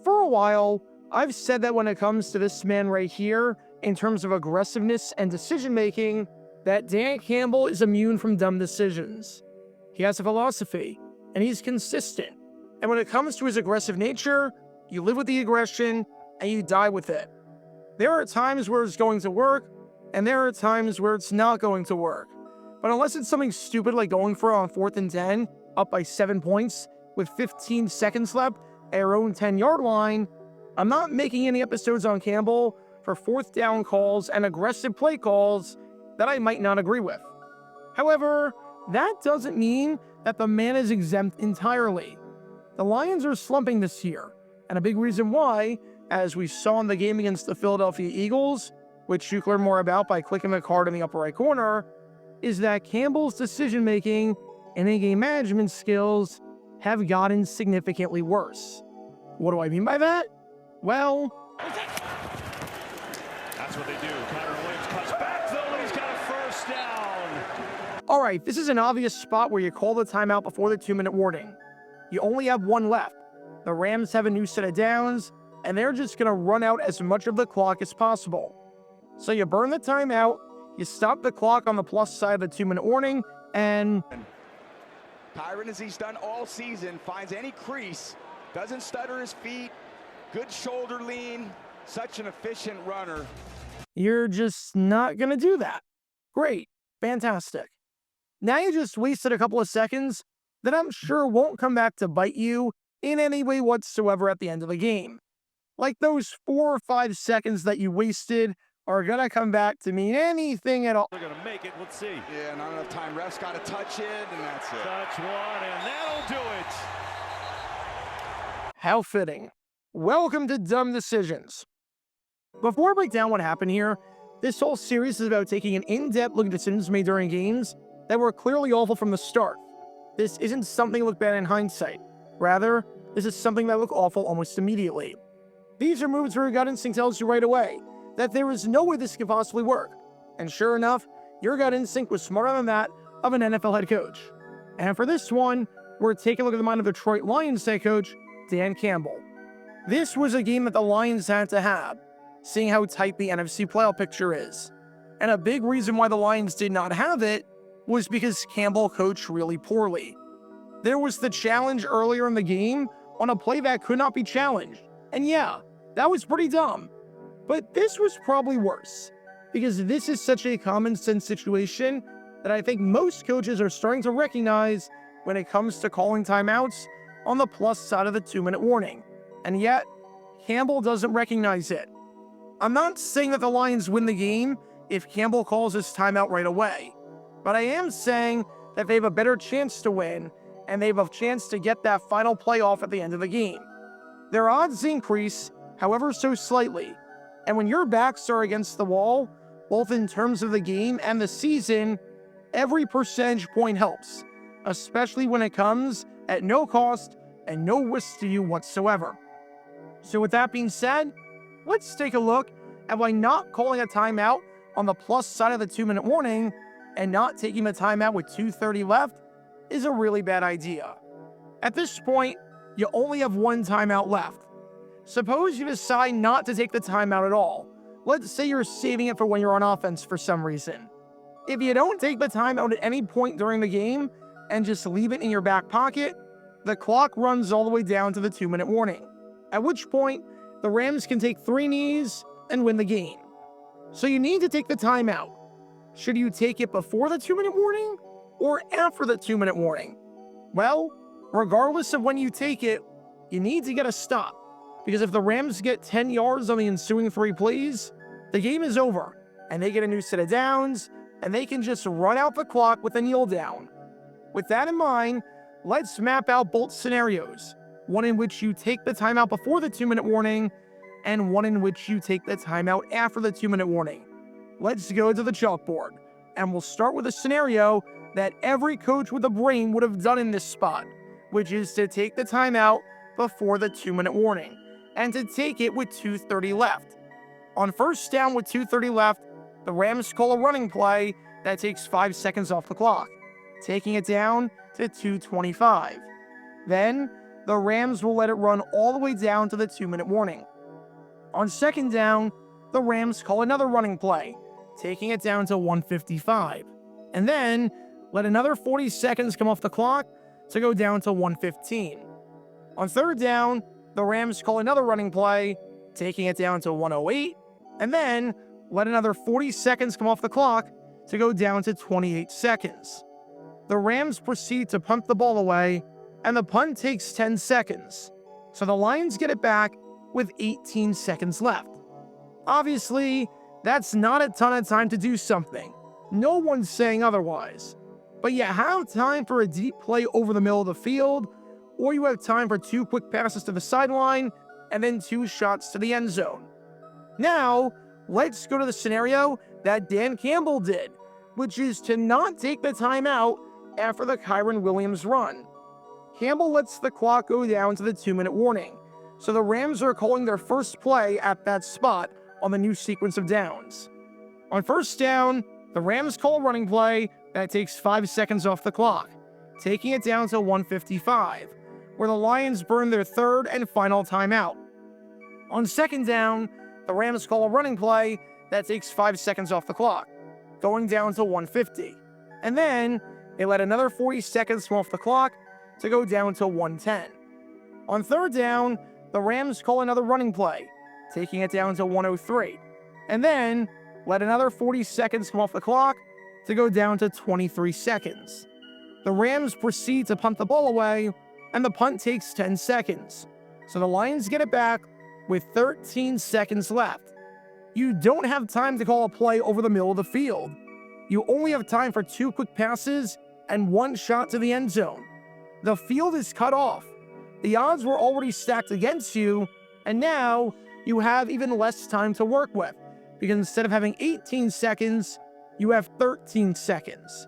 For a while, I've said that when it comes to this man right here, in terms of aggressiveness and decision-making, that Dan Campbell is immune from dumb decisions. He has a philosophy, and he's consistent. And when it comes to his aggressive nature, you live with the aggression, and you die with it. There are times where it's going to work, and there are times where it's not going to work. But unless it's something stupid like going for it on 4th and 10, up by 7 points, with 15 seconds left at your own 10-yard line, I'm not making any episodes on Campbell for 4th down calls and aggressive play calls that I might not agree with. However, that doesn't mean that the man is exempt entirely. The Lions are slumping this year, and a big reason why, as we saw in the game against the Philadelphia Eagles, which you can learn more about by clicking the card in the upper right corner, is that Campbell's decision-making and in-game management skills have gotten significantly worse. What do I mean by that? Well, that's what they do. Connor Williams cuts back, though, and he's got a first down. All right, this is an obvious spot where you call the timeout before the 2-minute warning. You only have one left. The Rams have a new set of downs, and they're just going to run out as much of the clock as possible. So you burn the timeout, you stop the clock on the plus side of the 2-minute warning, and Tyron, as he's done all season, finds any crease, doesn't stutter his feet, good shoulder lean, such an efficient runner. You're just not going to do that. Great. Fantastic. Now you just wasted a couple of seconds that I'm sure won't come back to bite you in any way whatsoever at the end of the game. Like those 4 or 5 seconds that you wasted are going to come back to mean anything at all. They're going to make it. Let's see. Yeah, not enough time. Ref's got to touch it, and that's it. Touch one, and that'll do it. How fitting. Welcome to Dumb Decisions. Before I break down what happened here, this whole series is about taking an in-depth look at decisions made during games that were clearly awful from the start. This isn't something that look bad in hindsight. Rather, this is something that look awful almost immediately. These are moves where your gut instinct tells you right away that there is no way this could possibly work. And sure enough, your gut instinct was smarter than that of an NFL head coach. And for this one, we're taking a look at the mind of Detroit Lions head coach, Dan Campbell. This was a game that the Lions had to have, seeing how tight the NFC playoff picture is. And a big reason why the Lions did not have it was because Campbell coached really poorly. There was the challenge earlier in the game on a play that could not be challenged. And yeah, that was pretty dumb. But this was probably worse, because this is such a common sense situation that I think most coaches are starting to recognize when it comes to calling timeouts on the plus side of the 2-minute warning. And yet, Campbell doesn't recognize it. I'm not saying that the Lions win the game if Campbell calls his timeout right away, but I am saying that they have a better chance to win, and they have a chance to get that final playoff at the end of the game. Their odds increase, however so slightly, and when your backs are against the wall, both in terms of the game and the season, every percentage point helps, especially when it comes at no cost and no risk to you whatsoever. So with that being said, let's take a look at why not calling a timeout on the plus side of the 2-minute warning and not taking the timeout with 2:30 left is a really bad idea. At this point, you only have one timeout left. Suppose you decide not to take the timeout at all. Let's say you're saving it for when you're on offense for some reason. If you don't take the timeout at any point during the game and just leave it in your back pocket, the clock runs all the way down to the 2-minute warning, at which point the Rams can take 3 knees and win the game. So you need to take the timeout. Should you take it before the 2-minute warning or after the 2-minute warning? Well, regardless of when you take it, you need to get a stop, because if the Rams get 10 yards on the ensuing 3 plays, the game is over, and they get a new set of downs, and they can just run out the clock with a kneel down. With that in mind, let's map out both scenarios, one in which you take the timeout before the 2-minute warning, and one in which you take the timeout after the 2-minute warning. Let's go to the chalkboard, and we'll start with a scenario that every coach with a brain would have done in this spot, which is to take the timeout before the 2-minute warning, and to take it with 2:30 left. On first down with 2:30 left, the Rams call a running play that takes 5 seconds off the clock, taking it down to 2:25. Then, the Rams will let it run all the way down to the 2-minute warning. On 2nd down, the Rams call another running play, taking it down to 1:55, and then let another 40 seconds come off the clock to go down to 1:15. On 3rd down, the Rams call another running play, taking it down to 1:08, and then let another 40 seconds come off the clock to go down to 28 seconds. The Rams proceed to punt the ball away, and the punt takes 10 seconds, so the Lions get it back with 18 seconds left. Obviously, that's not a ton of time to do something. No one's saying otherwise. But you have time for a deep play over the middle of the field, or you have time for 2 quick passes to the sideline, and then 2 shots to the end zone. Now, let's go to the scenario that Dan Campbell did, which is to not take the timeout after the Kyren Williams run. Campbell lets the clock go down to the 2-minute warning, so the Rams are calling their first play at that spot on the new sequence of downs. On 1st down, the Rams call a running play that takes 5 seconds off the clock, taking it down to 1:55, where the Lions burn their 3rd and final timeout. On 2nd down, the Rams call a running play that takes 5 seconds off the clock, going down to 1:50, and then they let another 40 seconds come off the clock to go down to 1:10. On 3rd down, the Rams call another running play, taking it down to 1:03, and then let another 40 seconds come off the clock to go down to 23 seconds. The Rams proceed to punt the ball away, and the punt takes 10 seconds, so the Lions get it back with 13 seconds left. You don't have time to call a play over the middle of the field. You only have time for 2 quick passes and 1 shot to the end zone. The field is cut off. The odds were already stacked against you, and now you have even less time to work with, because instead of having 18 seconds, you have 13 seconds.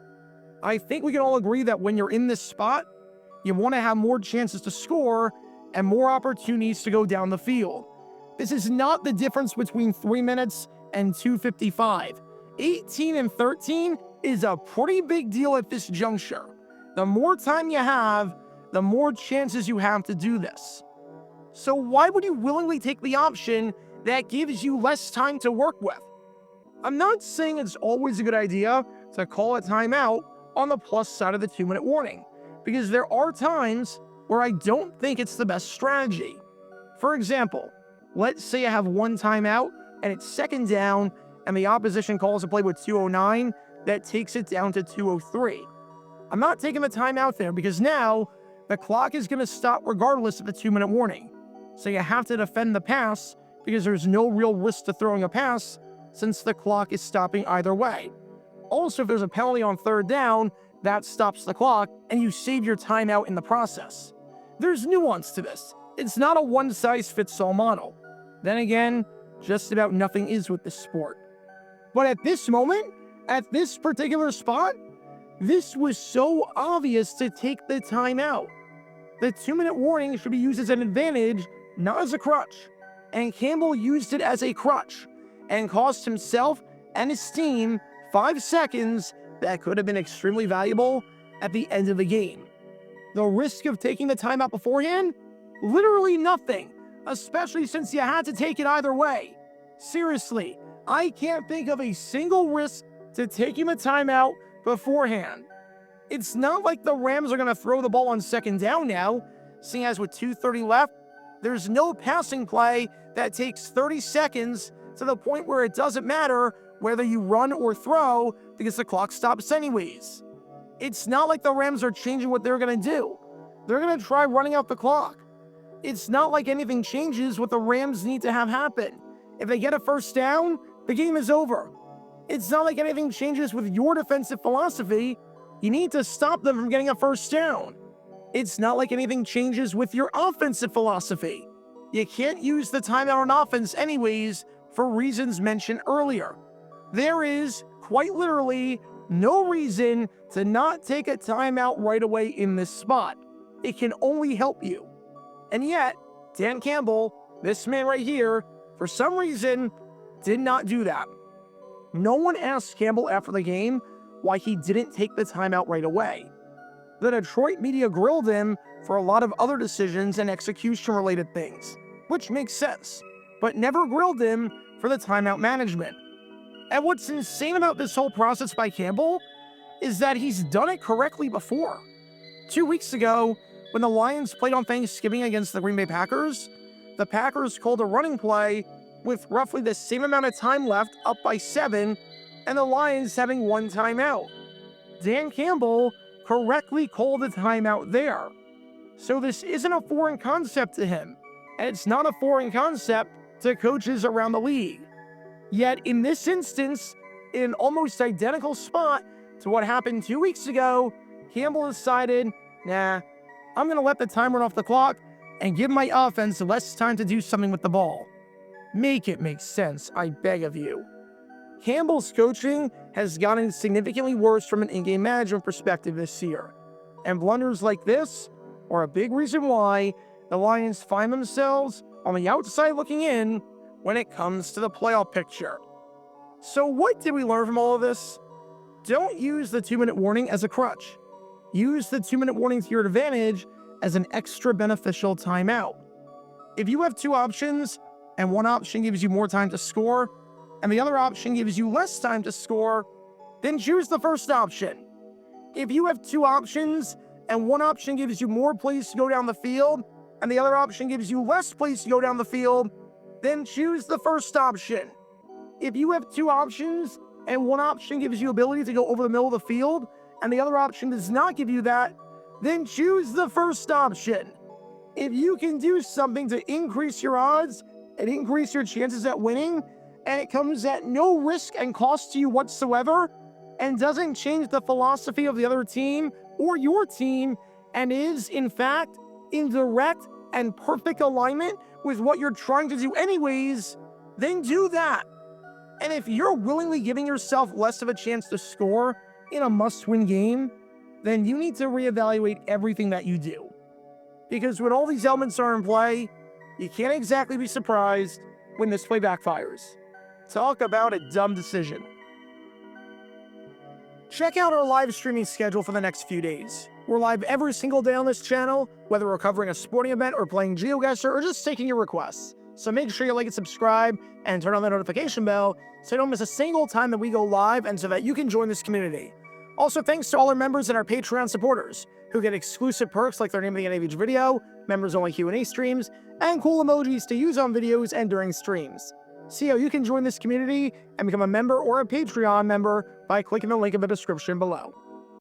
I think we can all agree that when you're in this spot, you want to have more chances to score and more opportunities to go down the field. This is not the difference between 3 minutes and 2:55. 18 and 13 is a pretty big deal at this juncture. The more time you have, the more chances you have to do this. So why would you willingly take the option that gives you less time to work with? I'm not saying it's always a good idea to call a timeout on the plus side of the 2-minute warning, because there are times where I don't think it's the best strategy. For example, let's say I have 1 timeout and it's 2nd down and the opposition calls a play with 2:09 that takes it down to 2:03. I'm not taking the timeout there because now the clock is going to stop regardless of the 2-minute warning. So you have to defend the pass because there's no real risk to throwing a pass since the clock is stopping either way. Also, if there's a penalty on 3rd down, that stops the clock and you save your timeout in the process. There's nuance to this. It's not a one-size-fits-all model. Then again, just about nothing is with this sport. But at this moment, at this particular spot, this was so obvious to take the timeout. The 2-minute warning should be used as an advantage, not as a crutch. And Campbell used it as a crutch and cost himself and his team 5 seconds that could have been extremely valuable at the end of the game. The risk of taking the timeout beforehand? Literally nothing, especially since you had to take it either way. Seriously, I can't think of a single risk to taking the timeout beforehand. It's not like the Rams are going to throw the ball on 2nd down now, seeing as with 2:30 left, there's no passing play that takes 30 seconds to the point where it doesn't matter whether you run or throw because the clock stops anyways. It's not like the Rams are changing what they're going to do. They're going to try running out the clock. It's not like anything changes what the Rams need to have happen. If they get a 1st down, the game is over. It's not like anything changes with your defensive philosophy. You need to stop them from getting a 1st down. It's not like anything changes with your offensive philosophy. You can't use the timeout on offense anyways for reasons mentioned earlier. There is, quite literally, no reason to not take a timeout right away in this spot. It can only help you. And yet, Dan Campbell, this man right here, for some reason, did not do that. No one asked Campbell after the game why he didn't take the timeout right away. The Detroit media grilled him for a lot of other decisions and execution-related things, which makes sense, but never grilled him for the timeout management. And what's insane about this whole process by Campbell is that he's done it correctly before. 2 weeks ago, when the Lions played on Thanksgiving against the Green Bay Packers, the Packers called a running play with roughly the same amount of time left, up by 7, and the Lions having 1 timeout. Dan Campbell correctly called a timeout there. So this isn't a foreign concept to him, and it's not a foreign concept to coaches around the league. Yet in this instance, in an almost identical spot to what happened 2 weeks ago, Campbell decided, nah, I'm going to let the time run off the clock and give my offense less time to do something with the ball. Make it make sense, I beg of you. Campbell's coaching has gotten significantly worse from an in-game management perspective this year, and blunders like this are a big reason why the Lions find themselves on the outside looking in when it comes to the playoff picture. So what did we learn from all of this? Don't use the 2-minute warning as a crutch. Use the 2-minute warning to your advantage as an extra beneficial timeout. If you have 2 options, and one option gives you more time to score, and the other option gives you less time to score, then choose the first option. If you have 2 options, and one option gives you more plays to go down the field, and the other option gives you less plays to go down the field, then choose the first option. If you have 2 options, and one option gives you ability to go over the middle of the field, and the other option does not give you that, then choose the first option. If you can do something to increase your odds and increase your chances at winning, and it comes at no risk and cost to you whatsoever, and doesn't change the philosophy of the other team or your team, and is, in fact, in direct and perfect alignment with what you're trying to do anyways, then do that. And if you're willingly giving yourself less of a chance to score in a must-win game, then you need to reevaluate everything that you do. Because when all these elements are in play, you can't exactly be surprised when this play backfires. Talk about a dumb decision. Check out our live streaming schedule for the next few days. We're live every single day on this channel, whether we're covering a sporting event or playing GeoGuessr or just taking your requests. So make sure you like and subscribe and turn on the notification bell so you don't miss a single time that we go live and so that you can join this community. Also, thanks to all our members and our Patreon supporters who get exclusive perks like their name at the end of each video, members-only Q&A streams, and cool emojis to use on videos and during streams. See how you can join this community and become a member or a Patreon member by clicking the link in the description below.